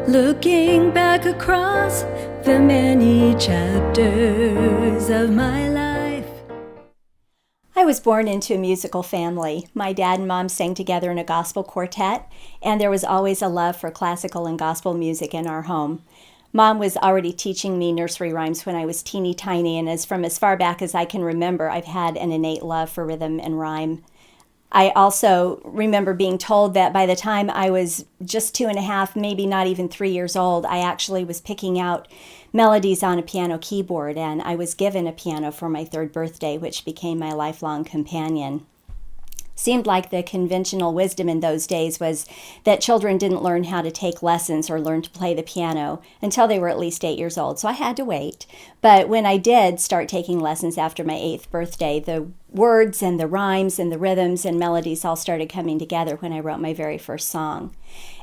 looking back across the many chapters of my life. I was born into a musical family. My dad and mom sang together in a gospel quartet, and there was always a love for classical and gospel music in our home. Mom was already teaching me nursery rhymes when I was teeny tiny, and from as far back as I can remember, I've had an innate love for rhythm and rhyme. I also remember being told that by the time I was just 2.5, maybe not even 3 years old, I actually was picking out melodies on a piano keyboard, and I was given a piano for my 3rd birthday, which became my lifelong companion. Seemed like the conventional wisdom in those days was that children didn't learn how to take lessons or learn to play the piano until they were at least 8 years old, so I had to wait. But when I did start taking lessons after my 8th birthday, the words and the rhymes and the rhythms and melodies all started coming together when I wrote my very first song.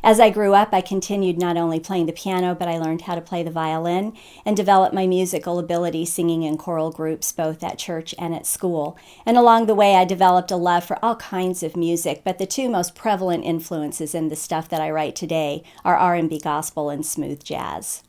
As I grew up, I continued not only playing the piano, but I learned how to play the violin and developed my musical ability singing in choral groups both at church and at school. And along the way, I developed a love for all kinds of music, but the two most prevalent influences in the stuff that I write today are R&B gospel and smooth jazz.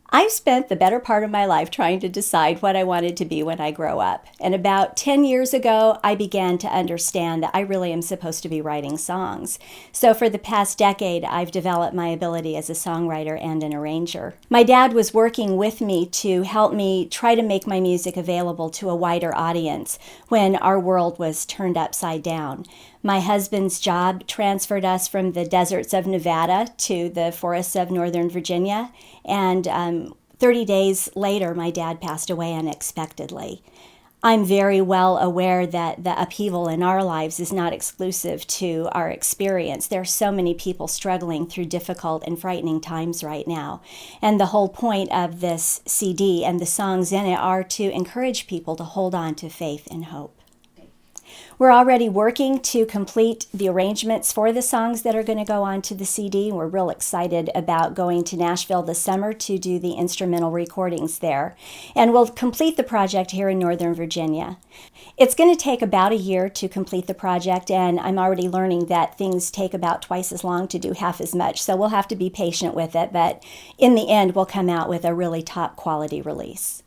I've spent the better part of my life trying to decide what I wanted to be when I grow up. And about 10 years ago, I began to understand that I really am supposed to be writing songs. So for the past decade, I've developed my ability as a songwriter and an arranger. My dad was working with me to help me try to make my music available to a wider audience when our world was turned upside down. My husband's job transferred us from the deserts of Nevada to the forests of Northern Virginia, and 30 days later, my dad passed away unexpectedly. I'm very well aware that the upheaval in our lives is not exclusive to our experience. There are so many people struggling through difficult and frightening times right now. And the whole point of this CD and the songs in it are to encourage people to hold on to faith and hope. We're already working to complete the arrangements for the songs that are going to go onto the CD. We're real excited about going to Nashville this summer to do the instrumental recordings there. And we'll complete the project here in Northern Virginia. It's going to take about a year to complete the project, and I'm already learning that things take about twice as long to do half as much. So we'll have to be patient with it, but in the end, we'll come out with a really top quality release.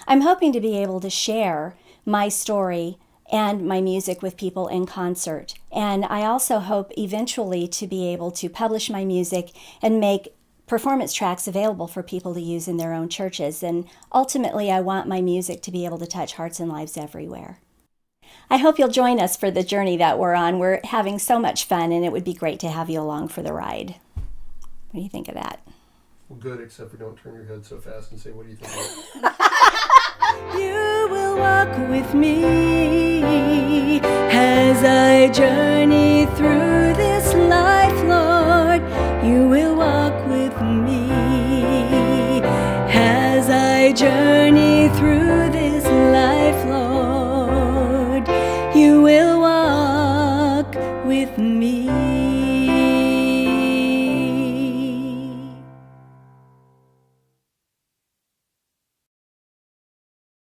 I'm hoping to be able to share my story and my music with people in concert. And I also hope eventually to be able to publish my music and make performance tracks available for people to use in their own churches. And ultimately, I want my music to be able to touch hearts and lives everywhere. I hope you'll join us for the journey that we're on. We're having so much fun, and it would be great to have you along for the ride. What do you think of that? Well, good, except for don't turn your head so fast and say, what do you think of it? You will walk with me as I journey through this life, Lord. You will walk with me as I journey through this life, Lord. You will walk with me.